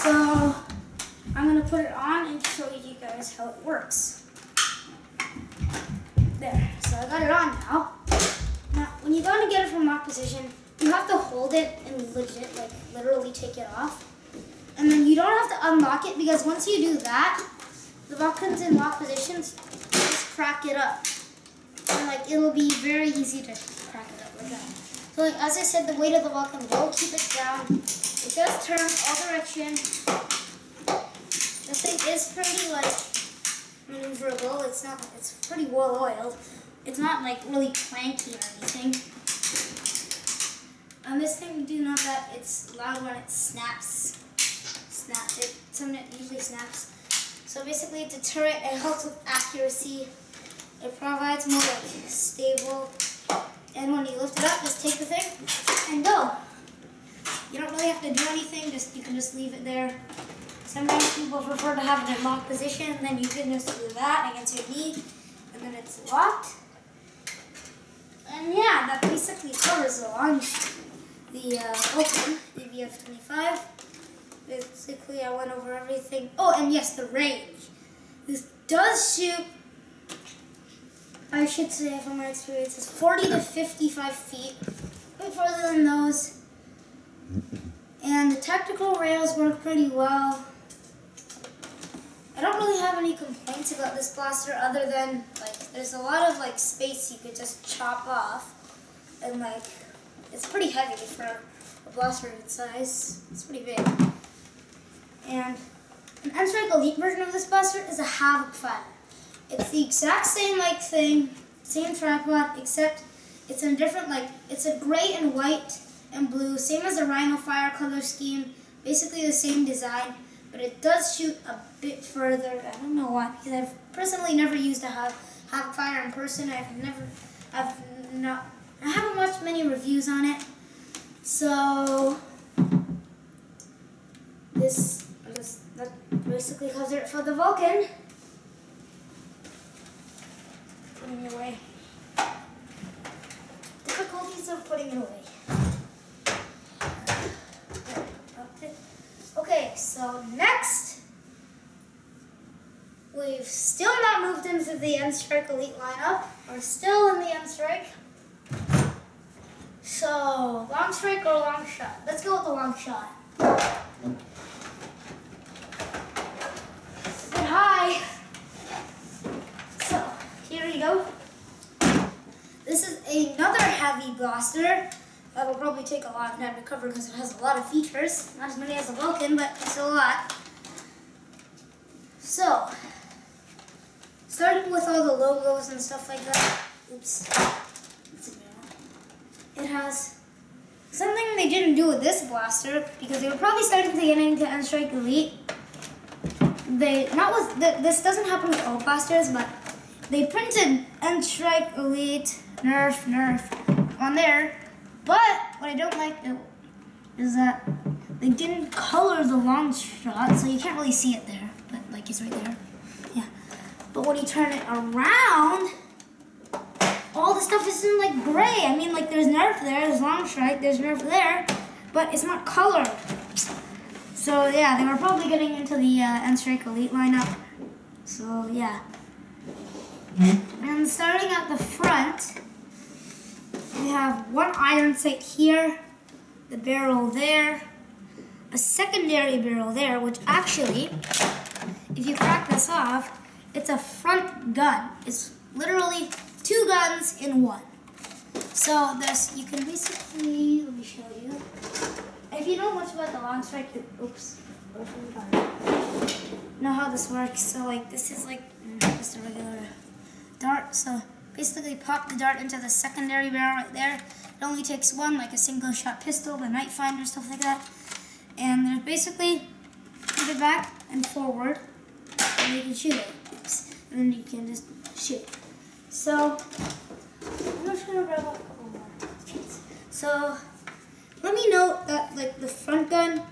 So I'm gonna put it on and show you guys how it works. There, so I got it on now. Now, when you go to get it from lock position, you have to hold it and literally take it off. And then you don't have to unlock it because once you do that, the Vulcan's in lock positions, just crack it up. And it'll be very easy to crack it up like that. So as I said, the weight of the Vulcan will keep it down. It does turn all direction. The thing is pretty maneuverable. It's pretty well oiled. It's not really clanky or anything. And this thing, do know that it's loud when it snaps. It usually snaps. So basically to deter it, it helps with accuracy. It provides more stable. And when you lift it up, just take the thing and go. You don't really have to do anything, you can just leave it there. Sometimes people prefer to have it in lock position, and then you can just do that against your knee, and then it's locked. And yeah, that basically covers the Vulcan, the VF25. Basically, I went over everything. Oh, and yes, the range. This does shoot, I should say from my experience, is 40 to 55 feet. A bit further than those. And the tactical rails work pretty well. I don't really have any complaints about this blaster other than there's a lot of space you could just chop off, and it's pretty heavy for a blaster of its size. It's pretty big. And an N-Strike Elite version of this blaster is a Havoc Fire. It's the exact same thing, same tripod, except it's in different it's a gray and white and blue, same as the Rhino Fire color scheme, basically the same design, but it does shoot a bit further. I don't know why, because I've personally never used a Havoc Fire in person. I haven't watched many reviews on it. So that basically covers it for the Vulcan. Putting it away. Difficulties of putting it away. Okay, so next, we've still not moved into the N-Strike Elite lineup. We're still in the N-Strike. So, long strike or long shot? Let's go with the long shot. Good high. So, here we go. This is another heavy blaster. That will probably take a lot of time to cover because it has a lot of features. Not as many as the Vulcan, but it's a lot. So, starting with all the logos and stuff like that. Oops. It has something they didn't do with this blaster because they were probably starting to get into N-Strike Elite. This doesn't happen with all blasters, but they printed N-Strike Elite, Nerf on there. But what I don't like is that they didn't color the long shot, so you can't really see it there. But it's right there. Yeah. But when you turn it around, all the stuff is in gray. I mean, there's Nerf there, there's long strike, there's Nerf there, but it's not colored. So yeah, they were probably getting into the N-Strike Elite lineup. So yeah. And starting at the front, we have one iron sight here, the barrel there, a secondary barrel there, which actually, if you crack this off, it's a front gun. It's literally 2 guns in one. So you can basically, let me show you. If you know much about the long strike, know how this works. So this is just a regular dart. So basically pop the dart into the secondary barrel right there. It only takes one, a single shot pistol, the night finder, stuff like that. And there's basically put it back and forward, and you can shoot it. Oops. And then you can just shoot. So I'm just gonna grab a couple more. So let me note that the front gun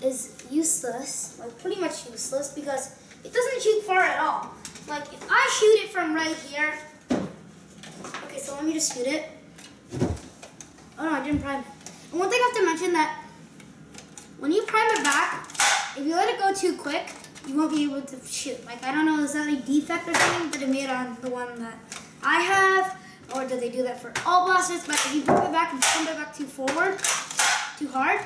is useless, pretty much useless, because it doesn't shoot far at all. If I shoot it from right here, okay, so let me just shoot it. Oh no, I didn't prime it. And one thing I have to mention that when you prime it back, if you let it go too quick, you won't be able to shoot. Like, I don't know, is that a defect or something that it made on the one that I have? Or do they do that for all blasters? But if you put it back and pump it back too forward, too hard,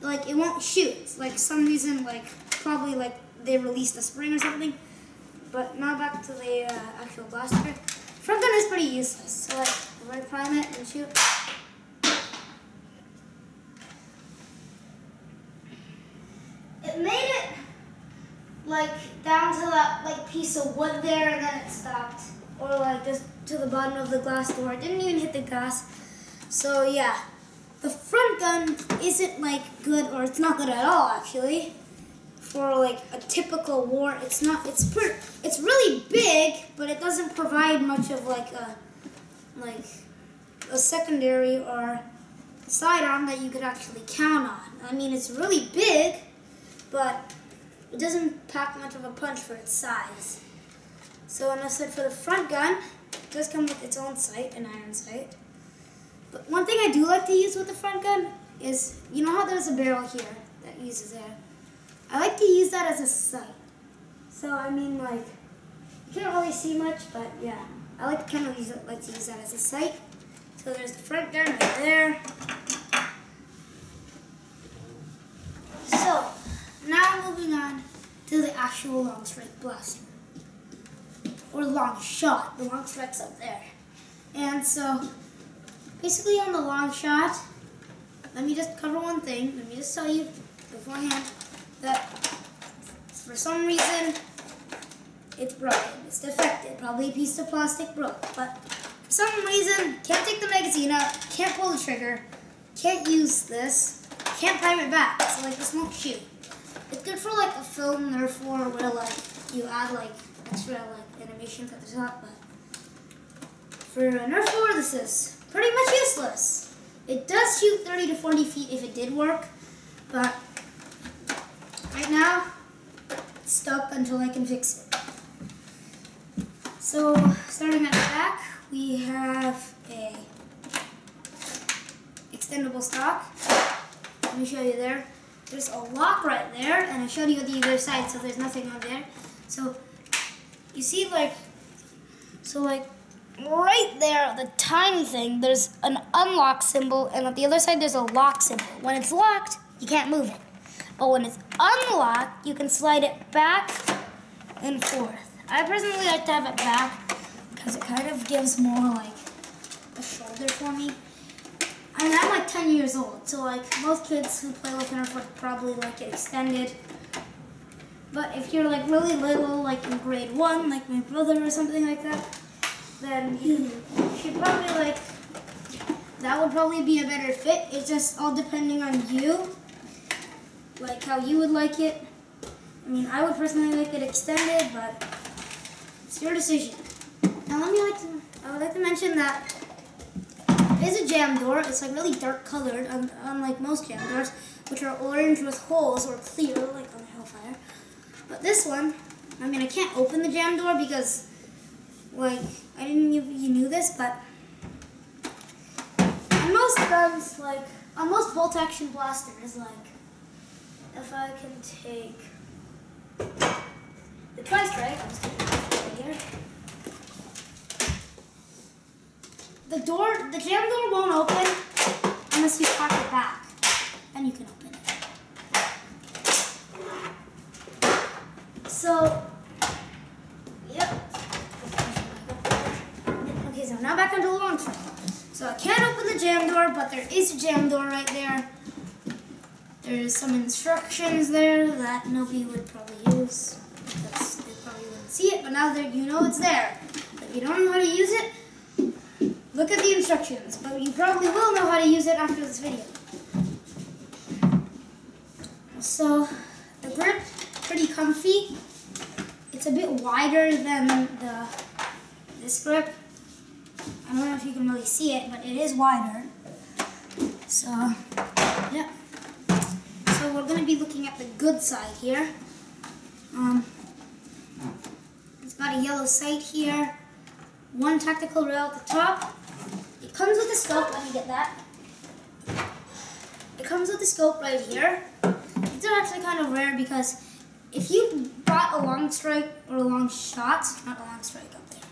like, it won't shoot. Like, some reason, like, probably, like, they released a spring or something. But now back to the actual blaster. Front gun is pretty useless. So, like, right prime it and shoot. It made it, like, down to that, like, piece of wood there, and then it stopped. Or, like, just to the bottom of the glass door. It didn't even hit the glass. So, yeah. The front gun isn't, like, good, or it's not good at all, actually. For, like, a typical war, it's not, it's really big, but it doesn't provide much of, like, a secondary or sidearm that you could actually count on. I mean, it's really big, but it doesn't pack much of a punch for its size. So, and I said for the front gun, it does come with its own sight, an iron sight. But one thing I do like to use with the front gun is, you know how there's a barrel here that uses air? I like to use that as a sight. So, I mean, like, you can't really see much, but yeah. I like to kind of use that as a sight. So there's the front gun right there. So, now moving on to the actual long strike blaster. Or long shot. The long strike's up there. And so, basically on the long shot, let me just cover one thing. Let me just tell you beforehand that for some reason it's broken. It's defective. Probably a piece of plastic broke. But for some reason, can't take the magazine out, can't pull the trigger, can't use this, can't prime it back. So like this won't shoot. It's good for like a film Nerf war where like you add like extra like animations at the top, but for a Nerf war this is pretty much useless. It does shoot 30 to 40 feet if it did work, but right now it's stuck until I can fix it. So starting at the back, we have a extendable stock. Let me show you there. There's a lock right there, and I showed you the other side, so there's nothing on there. So you see, like right there, the tiny thing, there's an unlock symbol, and on the other side there's a lock symbol. When it's locked, you can't move it. But when it's unlocked, you can slide it back and forth. I personally like to have it back because it kind of gives more like a shoulder for me. I mean, I'm like 10 years old, so like most kids who play with Nerf would probably like it extended. But if you're like really little, like in grade 1, like my brother or something like that, then you should probably like, that would probably be a better fit. It's just all depending on you, like how you would like it. I mean, I would personally like it extended, but it's your decision. Now I would like to mention that it is a jam door. It's like really dark colored, unlike most jam doors, which are orange with holes or clear, like on the Hellfire. But this one, I mean, I can't open the jam door because, like, I didn't know if you knew this, but on most guns, like, on most bolt-action blasters, like, if I can take the tri-strike, I'll just take it right here. The jam door won't open unless you cock it back, and you can open it. So, yep. Okay, so now back onto the long strike. So I can't open the jam door, but there is a jam door right there. There's some instructions there that nobody would probably use because they probably wouldn't see it, but now that you know it's there. If you don't know how to use it, look at the instructions, but you probably will know how to use it after this video. So, the grip, pretty comfy. It's a bit wider than this grip. I don't know if you can really see it, but it is wider. So, yeah. So we're going to be looking at the good side here. It's got a yellow sight here. One tactical rail at the top. It comes with a scope. Let me get that. It comes with a scope right here. rare because if you bought a long strike or a long shot, not a long strike up there,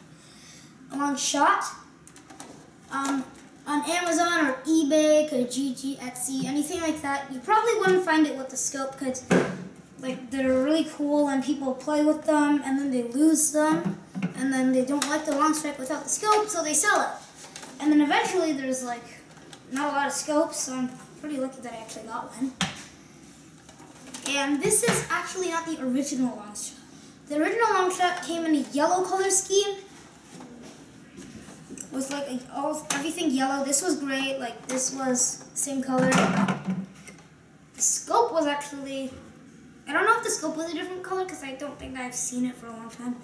a long shot, on Amazon or eBay, Kijiji, Etsy, anything like that, you probably wouldn't find it with the scope because like they're really cool and people play with them and then they lose them and then they don't like the long strike without the scope, so they sell it. And then eventually there's like not a lot of scopes, so I'm pretty lucky that I actually got one. And this is actually not the original long shot. The original long shot came in a yellow color scheme. It was like everything yellow. This was gray, like this was the same color. The scope was actually, I don't know if the scope was a different color because I don't think I've seen it for a long time.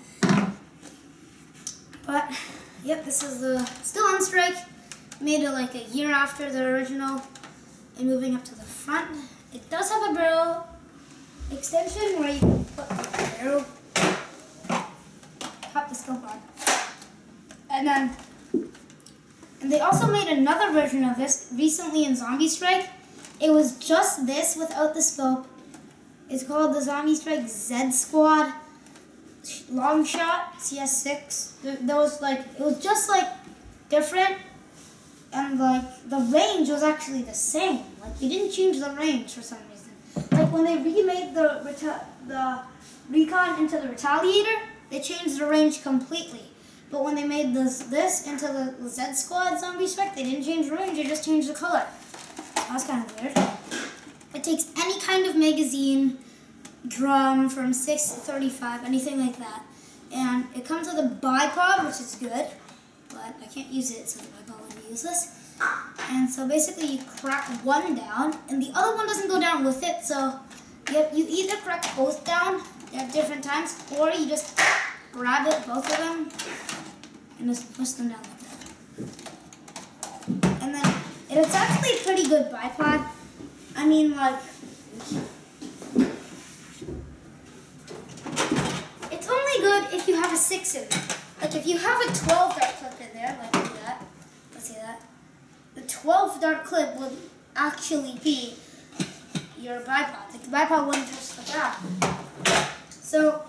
But, yep, this is the still on strike. Made it like a year after the original. And moving up to the front, it does have a barrel extension where you can put the barrel, pop the scope on. And they also made another version of this recently in Zombie Strike. It was just this without the scope. It's called the Zombie Strike Z Squad Long Shot CS6. It was just like different, and like the range was actually the same. Like you didn't change the range for some reason. Like when they remade the Recon into the Retaliator, they changed the range completely. But when they made this into the Z Squad Zombie Strike, they didn't change the range, they just changed the color. That was kind of weird. It takes any kind of magazine, drum from 6 to 35, anything like that. And it comes with a bipod, which is good, but I can't use it, so the bipod would be useless. And so basically you crack one down, and the other one doesn't go down with it, so you either crack both down at different times, or you just grab it, both of them, and just push them down like that. And then it's actually a pretty good bipod. I mean, like, it's only good if you have a 6 in there. Like, if you have a 12 dart clip in there, like that, let's see that. The 12 dart clip would actually be your bipod. Like, the bipod wouldn't touch the ground. So,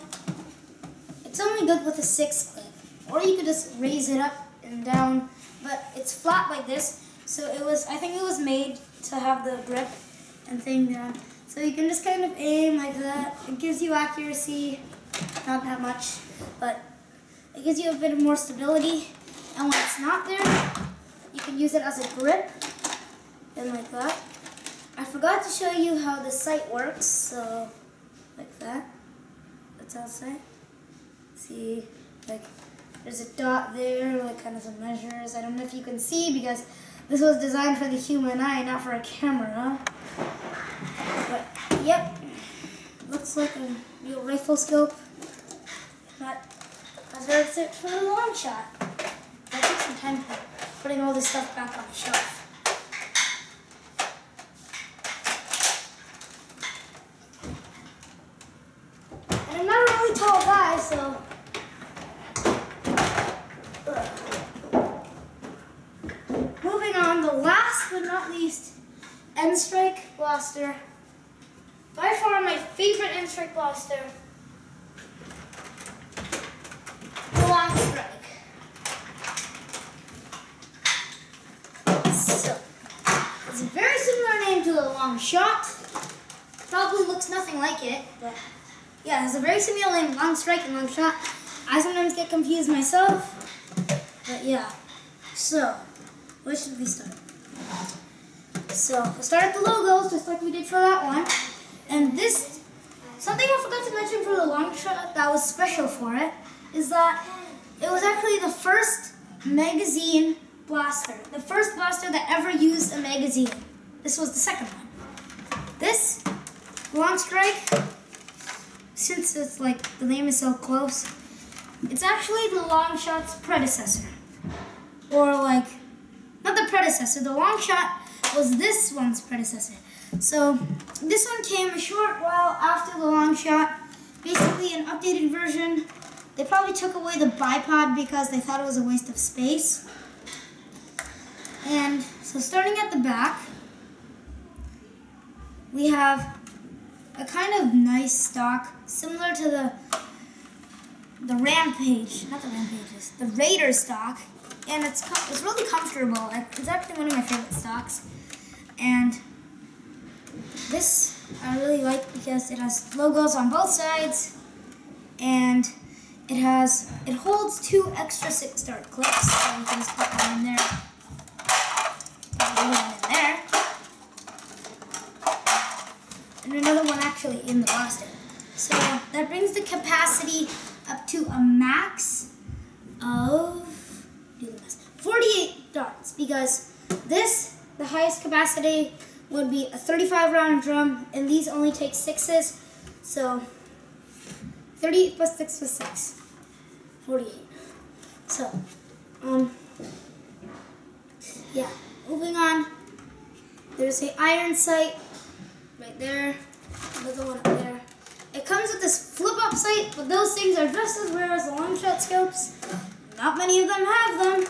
it's only good with a 6 clip. Or you could just raise it up and down, but it's flat like this. So I think it was made to have the grip and thing down. So you can just kind of aim like that. It gives you accuracy, not that much, but it gives you a bit of more stability. And when it's not there, you can use it as a grip, and like that. I forgot to show you how the sight works, so like that. That's how it's say. See, like there's a dot there, like kind of some measures. I don't know if you can see because this was designed for the human eye, not for a camera. But, yep, looks like a real rifle scope. But that's it for the long shot. That took some time putting all this stuff back on the shelf. And I'm not a really tall guy, so moving on, the last but not least, N-Strike blaster. By far my favorite N-Strike blaster. The Long Strike. So, it's a very similar name to the Long Shot. Probably looks nothing like it, but yeah, it has a very similar name, Long Strike and Long Shot. I sometimes get confused myself, but yeah. So, where should we start? So, we'll start at the logos, just like we did for that one. And this, something I forgot to mention for the Long Shot that was special for it, is that it was actually the first magazine blaster. The first blaster that ever used a magazine. This was the second one. This, Long Strike, since it's like, the name is so close, it's actually the Long Shot's predecessor. Or like, not the predecessor, the Long Shot was this one's predecessor. So this one came a short while after the Long Shot, basically an updated version. They probably took away the bipod because they thought it was a waste of space. And so starting at the back, we have a kind of nice stock, similar to the Rampage, not the Rampages, the Raider stock, and it's really comfortable. It's actually one of my favorite stocks, and this I really like because it has logos on both sides, and it holds 2 extra 6-dart clips, so you can just put one in there. And another one actually in the blaster. So that brings the capacity up to a max of 48 darts, because the highest capacity would be a 35-round drum, and these only take 6s, so 38 plus 6 plus 6, 48. So, yeah, moving on. There's a iron sight right there, another one up there. It comes with this flip-up sight, but those things are just as rare as the long-shot scopes. Not many of them have them,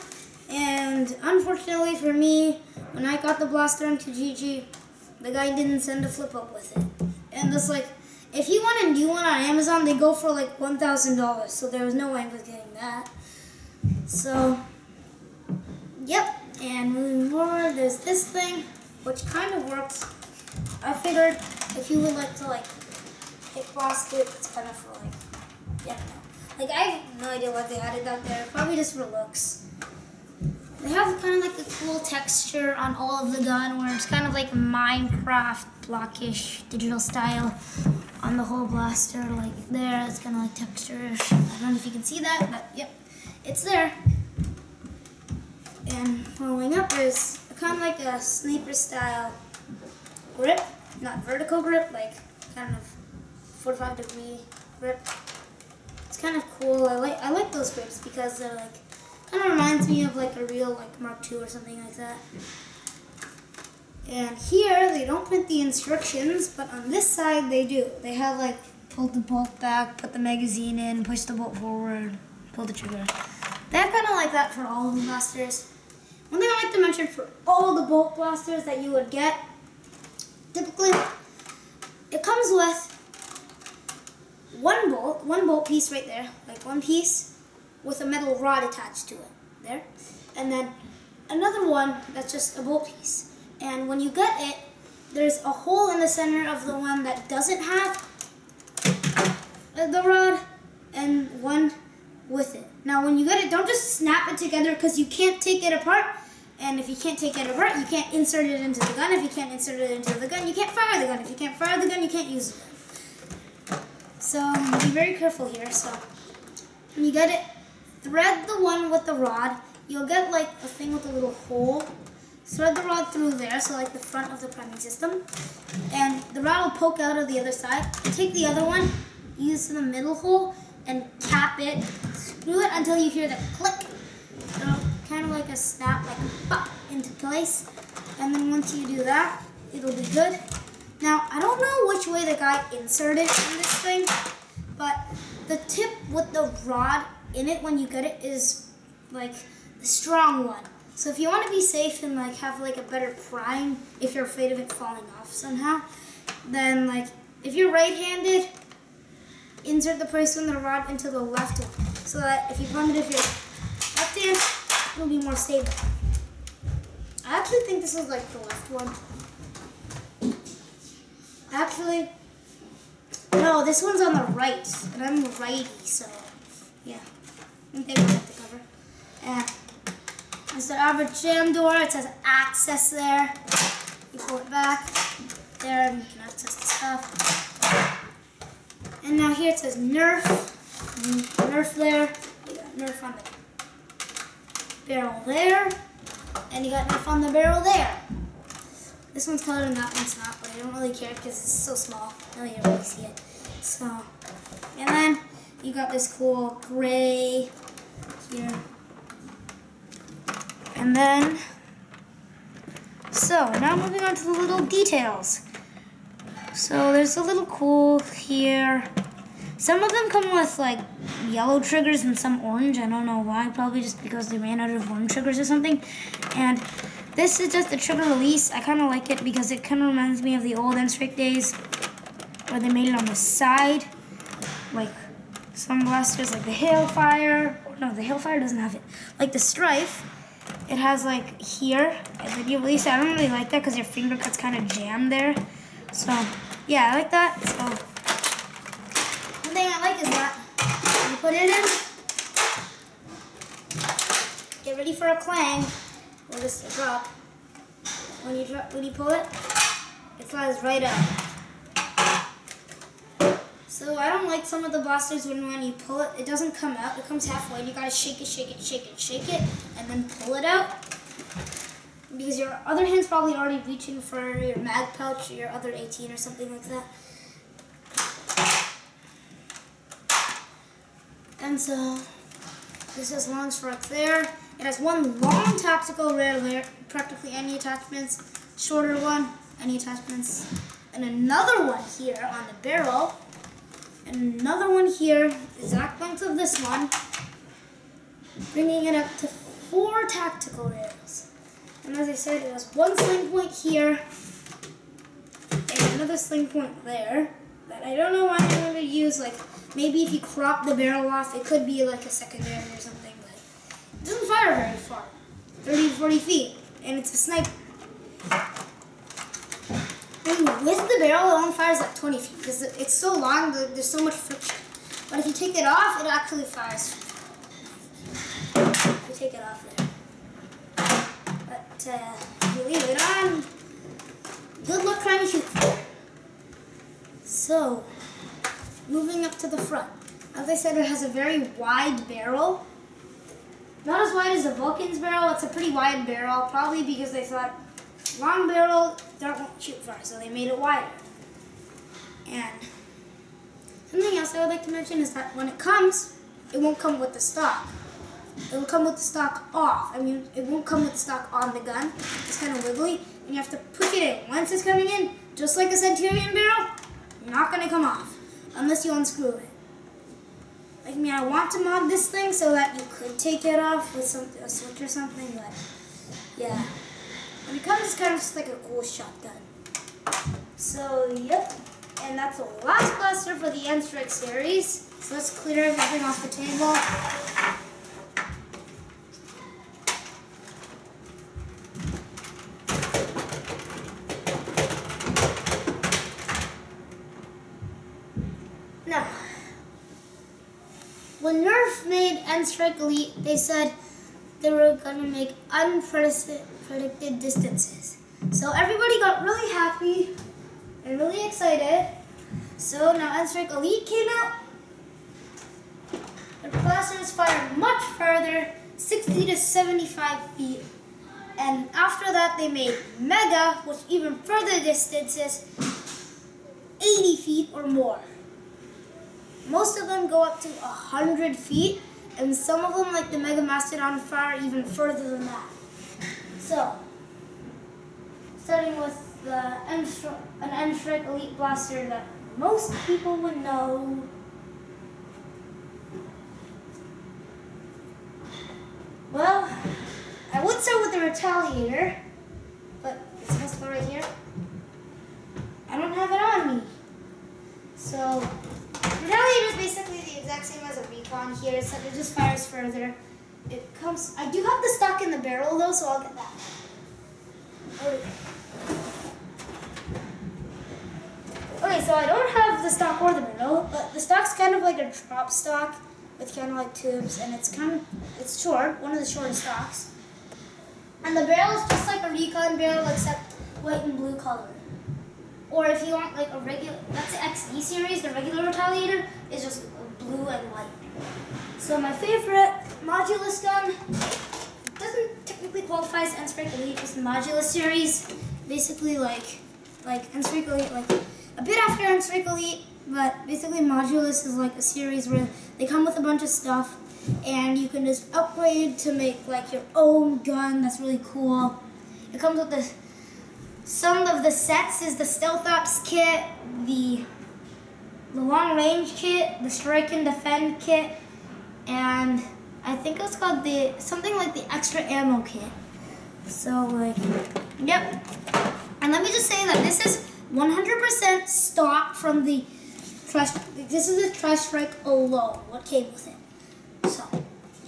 and unfortunately for me, when I got the blaster M2GG, the guy didn't send a flip-up with it. And it's like, if you want a new one on Amazon, they go for like $1,000, so there was no way I was getting that. So, yep, and moving forward, there's this thing, which kind of works. I figured if you would like to like hit blast it, it's kind of for like, yeah, like I have no idea what they added out there, probably just for looks. They have kind of like a cool texture on all of the gun, where it's kind of like Minecraft blockish digital style on the whole blaster, like there. It's kind of like texture-ish. I don't know if you can see that, but yep, it's there. And following up is kind of like a sniper style grip, not vertical grip, like kind of 45-degree grip. It's kind of cool. I like those grips because they're like, kind of reminds me of like a real like Mark II or something like that. And here they don't print the instructions, but on this side they do. They have like pull the bolt back, put the magazine in, push the bolt forward, pull the trigger. They have kind of like that for all of the blasters. One thing I like to mention for all the bolt blasters that you would get, typically it comes with one bolt piece right there, like one piece with a metal rod attached to it, there. And then another one that's just a bolt piece. And when you get it, there's a hole in the center of the one that doesn't have the rod, and one with it. Now when you get it, don't just snap it together, because you can't take it apart. And if you can't take it apart, you can't insert it into the gun. If you can't insert it into the gun, you can't fire the gun. If you can't fire the gun, you can't use it. So be very careful here. So when you get it, thread the one with the rod. You'll get like a thing with a little hole. Thread the rod through there, so like the front of the priming system. And the rod will poke out of the other side. Take the other one, use the middle hole, and cap it. Screw it until you hear the click. Kind of like a snap, like pop into place. And then once you do that, it'll be good. Now, I don't know which way the guy inserted in this thing, but the tip with the rod in it when you get it is like the strong one. So if you want to be safe and like have like a better prime, if you're afraid of it falling off somehow, then like if you're right-handed, insert the place on the rod into the left one, so that if you point it with your left hand, it'll be more stable. I actually think this is like the left one. Actually, no, this one's on the right, and I'm a righty, so yeah. I think we have to cover. And it's the average jam door. It says access there. You pull it back there, and you can access the stuff. And now here it says Nerf. Nerf there. You got Nerf on the barrel there, and you got Nerf on the barrel there. This one's colored and that one's not, but I don't really care because it's so small. I don't even really see it. So, and then you got this cool gray here. And then, so now moving on to the little details. So there's a little cool here. Some of them come with like yellow triggers and some orange. I don't know why, probably just because they ran out of orange triggers or something. And this is just a trigger release. I kind of like it because it kind of reminds me of the old N-Strike days. or they made it on the side, like some blasters, like the Hailfire. No, the Hailfire doesn't have it. Like the Strife, it has like here, and then you release it. I don't really like that because your finger gets kind of jammed there. So yeah, I like that. So one thing I like is that you put it in, get ready for a clang, or just a drop. When you pull it, it flies right out. So I don't like some of the blasters when you pull it, it doesn't come out. It comes halfway, and you gotta shake it, and then pull it out. Because your other hand's probably already reaching for your mag pouch or your other 18 or something like that. And so this has long strike there. It has one long tactical rail there, practically any attachments. Shorter one, any attachments. And another one here on the barrel. And another one here, exact length of this one. Bringing it up to 4 tactical rails. And as I said, it has one sling point here. And another sling point there. That I don't know why I'm going to use, like, maybe if you crop the barrel off, it could be like a secondary or something, but it doesn't fire very far, 30 to 40 feet, and it's a sniper. And with the barrel, it only fires like 20 feet, because it's so long, there's so much friction. But if you take it off, it actually fires. If you take it off there. But if you leave it on, good luck trying to shoot. So, moving up to the front. As I said, it has a very wide barrel. Not as wide as the Vulcan's barrel. It's a pretty wide barrel, probably because they thought long barrel won't shoot far, so they made it wider. And something else I would like to mention is that when it comes, it won't come with the stock. It will come with the stock off. I mean, it won't come with the stock on the gun. It's kind of wiggly, and you have to push it in. Once it's coming in, just like a Centurion barrel, not going to come off unless you unscrew it. Like me, I want to mod this thing so that you could take it off with a switch or something, but yeah. When it comes, it's kind of just like a cool shotgun. So, yep. And that's the last blaster for the N-Strike series. So let's clear everything off the table. Now, when Nerf made N-Strike Elite, they said they were going to make unpredicted distances. So everybody got really happy and really excited. So now N-Strike Elite came out. The blasters fire much further, 60 to 75 feet. And after that, they made Mega, which even further distances, 80 feet or more. Most of them go up to 100 feet, and some of them, like the Mega Mastodon, fire even further than that. So, starting with an N-Strike Elite blaster that most people would know. Well, I would start with the Retaliator, but it's supposed to go right here. I don't have it on me. So, Retaliator is basically the exact same as a Recon here, except it just fires further. It comes. I do have the stock in the barrel though, so I'll get that. Okay, so I don't have the stock or the barrel, but the stock's kind of like a drop stock with kind of like tubes, and it's short, one of the shortest stocks. And the barrel is just like a Recon barrel, except white and blue color. Or if you want like a regular, that's the XD series, the regular Retaliator is just blue and white. So my favorite Modulus gun doesn't technically qualify as N-Strike Elite, it's the Modulus series. Basically like N-Strike Elite, like a bit after N-Strike Elite, but basically Modulus is like a series where they come with a bunch of stuff and you can just upgrade to make like your own gun. That's really cool. It comes with the some of the sets is the Stealth Ops kit, the long range kit, the Strike and Defend kit, and I think it's called something like the extra ammo kit. So like, yep. And let me just say that this is 100% stock from the Trash. This is a Trash Strike alone. What came with it? So,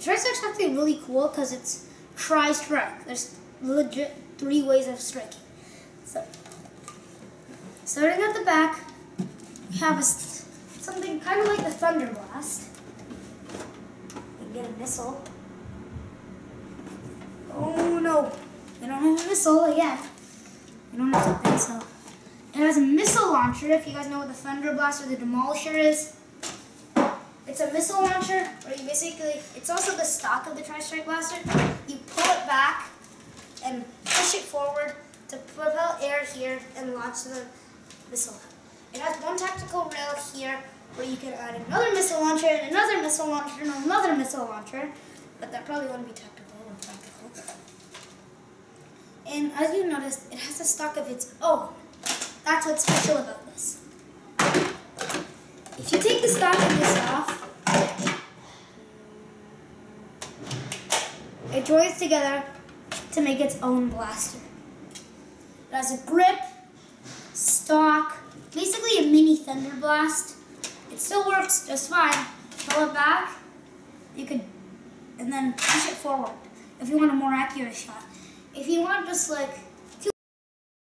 Trash Strike's actually really cool because it's Tri-Strike. There's legit 3 ways of striking. So, starting at the back, we have something kind of like the Thunder Blast. You get a missile. Oh no, they don't have a missile again. You don't have a missile. It has a missile launcher, if you guys know what the Thunder Blast or the Demolisher is. It's a missile launcher where you basically, it's also the stock of the Tri-Strike Blaster. You pull it back and push it forward to propel air here and launch the missile. It has one tactical rail here where you can add another missile launcher and another missile launcher and another missile launcher. But that probably wouldn't be tactical or practical. And as you noticed, it has a stock of its own. That's what's special about this. If you take the stock of this off, it joins together to make its own blaster. It has a grip, stock, basically a mini Thunder Blast. It still works just fine. Pull it back, you could, and then push it forward if you want a more accurate shot. If you want just like